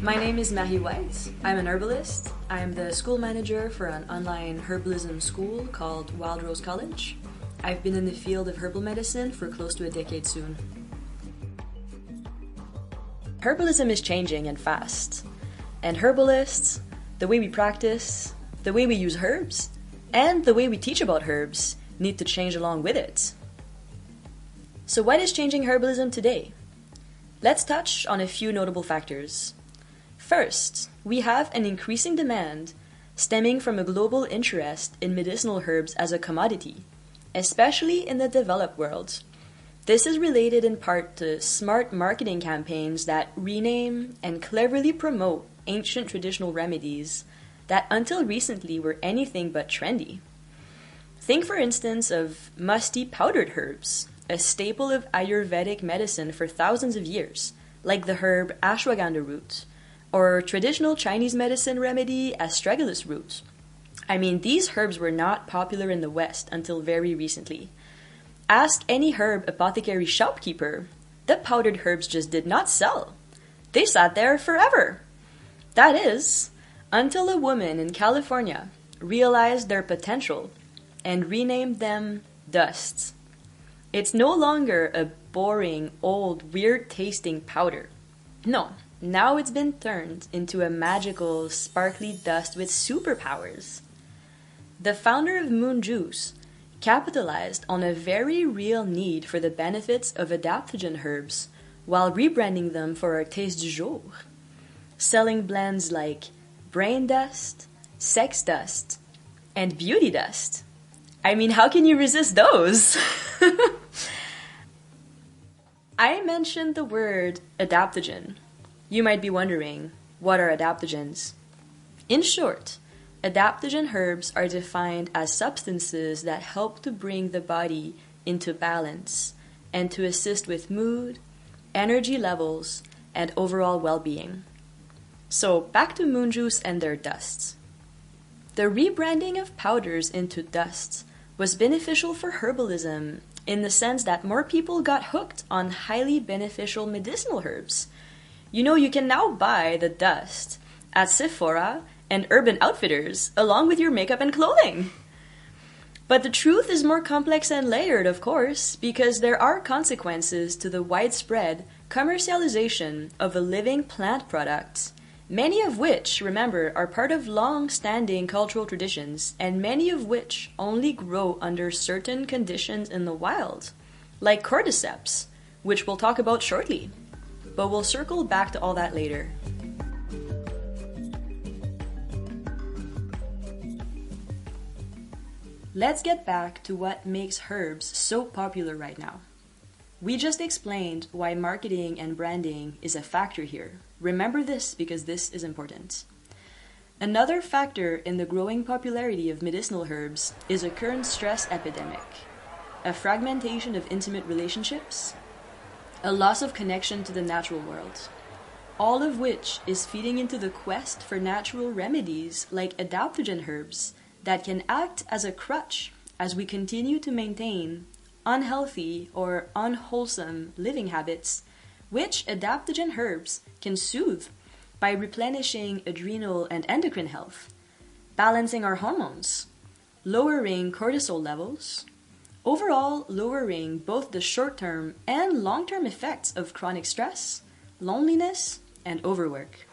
My name is Majewski. I'm an herbalist. I'm the school manager for an online herbalism school called Wild Rose College. I've been in the field of herbal medicine for close to a decade soon. Herbalism is changing and fast. And herbalists, the way we practice, the way we use herbs, and the way we teach about herbs need to change along with it. So what is changing herbalism today? Let's touch on a few notable factors. First, we have an increasing demand stemming from a global interest in medicinal herbs as a commodity, especially in the developed world. This is related in part to smart marketing campaigns that rename and cleverly promote ancient traditional remedies that until recently were anything but trendy. Think for instance of musty powdered herbs, a staple of Ayurvedic medicine for thousands of years, like the herb ashwagandha root, or traditional Chinese medicine remedy astragalus root. I mean, these herbs were not popular in the West until very recently. Ask any herb apothecary shopkeeper, the powdered herbs just did not sell. They sat there forever. That is, until a woman in California realized their potential and renamed them dusts. It's no longer a boring, old, weird-tasting powder. No, now it's been turned into a magical, sparkly dust with superpowers. The founder of Moon Juice capitalized on a very real need for the benefits of adaptogen herbs while rebranding them for our taste du jour, selling blends like brain dust, sex dust, and beauty dust. I mean, how can you resist those? I mentioned the word adaptogen. You might be wondering, what are adaptogens? In short, adaptogen herbs are defined as substances that help to bring the body into balance and to assist with mood, energy levels, and overall well-being. So back to moon juice and their dusts. The rebranding of powders into dusts was beneficial for herbalism in the sense that more people got hooked on highly beneficial medicinal herbs. You know, you can now buy the dust at Sephora and Urban Outfitters along with your makeup and clothing. But the truth is more complex and layered, of course, because there are consequences to the widespread commercialization of a living plant product, many of which, remember, are part of long-standing cultural traditions, and many of which only grow under certain conditions in the wild, like cordyceps, which we'll talk about shortly. But we'll circle back to all that later. Let's get back to what makes herbs so popular right now. We just explained why marketing and branding is a factor here. Remember this because this is important. Another factor in the growing popularity of medicinal herbs is a current stress epidemic, a fragmentation of intimate relationships, a loss of connection to the natural world, all of which is feeding into the quest for natural remedies like adaptogen herbs that can act as a crutch as we continue to maintain unhealthy or unwholesome living habits, which adaptogen herbs can soothe by replenishing adrenal and endocrine health, balancing our hormones, lowering cortisol levels, overall lowering both the short-term and long-term effects of chronic stress, loneliness, and overwork.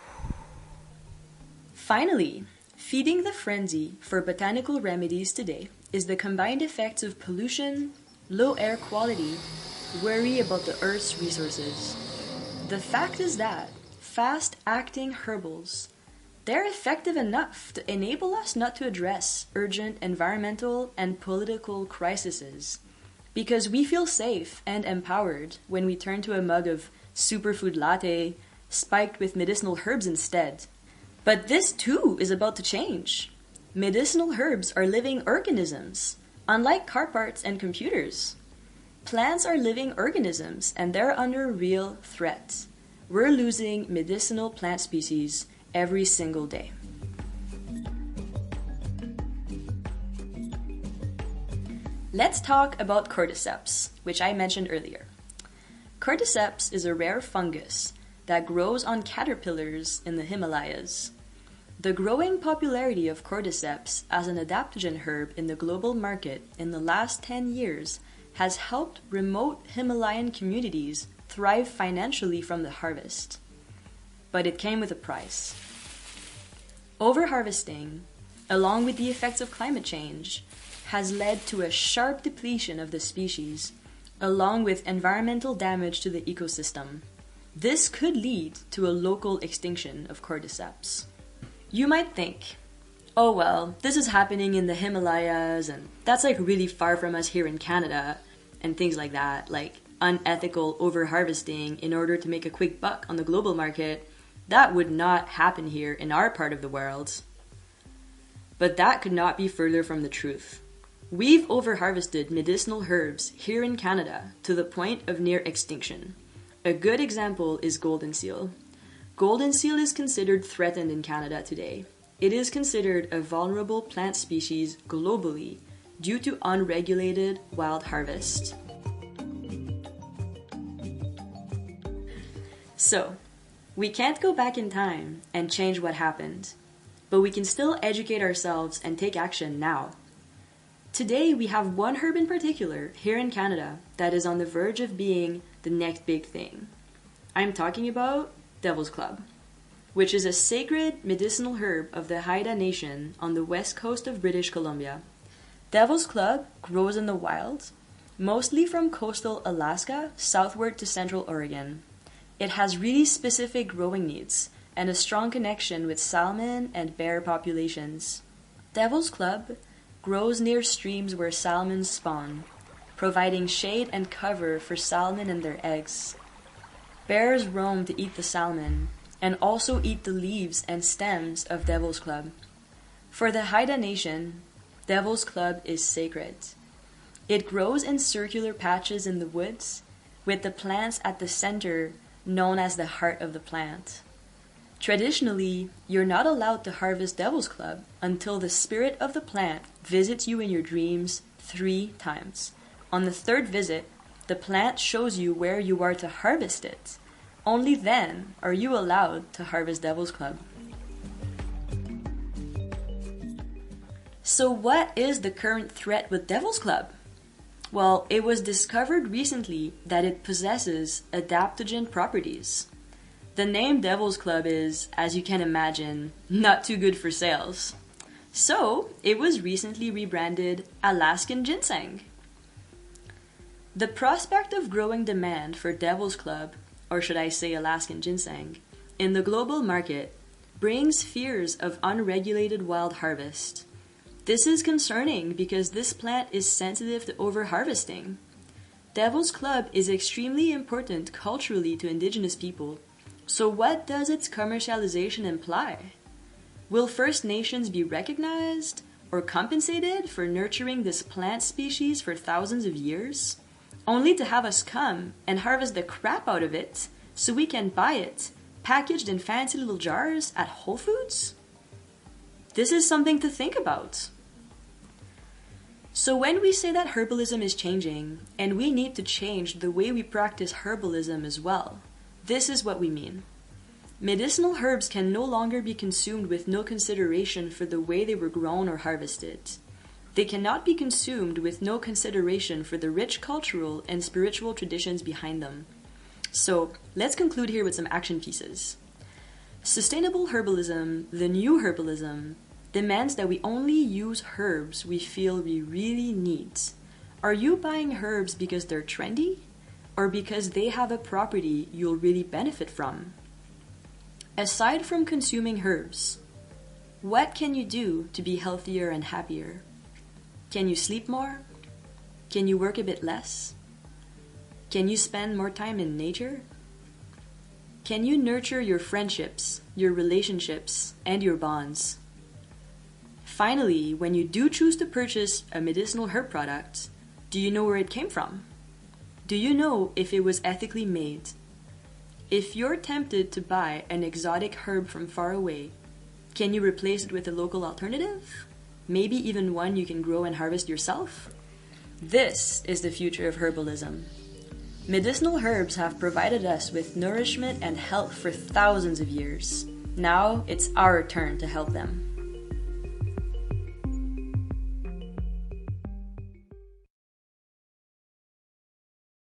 Finally, feeding the frenzy for botanical remedies today is the combined effects of pollution, low air quality, worry about the Earth's resources. The fact is that fast-acting herbals, they're effective enough to enable us not to address urgent environmental and political crises because we feel safe and empowered when we turn to a mug of superfood latte spiked with medicinal herbs instead. But this too is about to change. Medicinal herbs are living organisms, unlike car parts and computers. Plants are living organisms and they're under real threat. We're losing medicinal plant species every single day. Let's talk about cordyceps, which I mentioned earlier. Cordyceps is a rare fungus that grows on caterpillars in the Himalayas. The growing popularity of cordyceps as an adaptogen herb in the global market in the last 10 years has helped remote Himalayan communities thrive financially from the harvest. But it came with a price. Overharvesting, along with the effects of climate change, has led to a sharp depletion of the species, along with environmental damage to the ecosystem. This could lead to a local extinction of cordyceps. You might think, oh well, this is happening in the Himalayas and that's like really far from us here in Canada and things like that, like unethical overharvesting in order to make a quick buck on the global market. That would not happen here in our part of the world. But that could not be further from the truth. We've overharvested medicinal herbs here in Canada to the point of near extinction. A good example is goldenseal. Goldenseal is considered threatened in Canada today. It is considered a vulnerable plant species globally due to unregulated wild harvest. So, we can't go back in time and change what happened, but we can still educate ourselves and take action now. Today, we have one herb in particular here in Canada that is on the verge of being the next big thing. I'm talking about Devil's Club, which is a sacred medicinal herb of the Haida Nation on the west coast of British Columbia. Devil's Club grows in the wild, mostly from coastal Alaska southward to central Oregon. It has really specific growing needs and a strong connection with salmon and bear populations. Devil's Club grows near streams where salmon spawn, providing shade and cover for salmon and their eggs. Bears roam to eat the salmon and also eat the leaves and stems of Devil's Club. For the Haida Nation, Devil's Club is sacred. It grows in circular patches in the woods, with the plants at the center known as the heart of the plant. Traditionally, you're not allowed to harvest Devil's Club until the spirit of the plant visits you in your dreams 3 times. On the 3rd visit, the plant shows you where you are to harvest it. Only then are you allowed to harvest Devil's Club. So what is the current threat with Devil's Club? Well, it was discovered recently that it possesses adaptogen properties. The name Devil's Club is, as you can imagine, not too good for sales. So, it was recently rebranded Alaskan Ginseng. The prospect of growing demand for Devil's Club, or should I say Alaskan Ginseng, in the global market brings fears of unregulated wild harvest. This is concerning because this plant is sensitive to overharvesting. Devil's Club is extremely important culturally to indigenous people. So what does its commercialization imply? Will First Nations be recognized or compensated for nurturing this plant species for thousands of years, only to have us come and harvest the crap out of it so we can buy it packaged in fancy little jars at Whole Foods? This is something to think about. So when we say that herbalism is changing, and we need to change the way we practice herbalism as well, this is what we mean. Medicinal herbs can no longer be consumed with no consideration for the way they were grown or harvested. They cannot be consumed with no consideration for the rich cultural and spiritual traditions behind them. So let's conclude here with some action pieces. Sustainable herbalism, the new herbalism, demands that we only use herbs we feel we really need. Are you buying herbs because they're trendy, or because they have a property you'll really benefit from? Aside from consuming herbs, what can you do to be healthier and happier? Can you sleep more? Can you work a bit less? Can you spend more time in nature? Can you nurture your friendships, your relationships, and your bonds? Finally, when you do choose to purchase a medicinal herb product, do you know where it came from? Do you know if it was ethically made? If you're tempted to buy an exotic herb from far away, can you replace it with a local alternative? Maybe even one you can grow and harvest yourself? This is the future of herbalism. Medicinal herbs have provided us with nourishment and health for thousands of years. Now it's our turn to help them.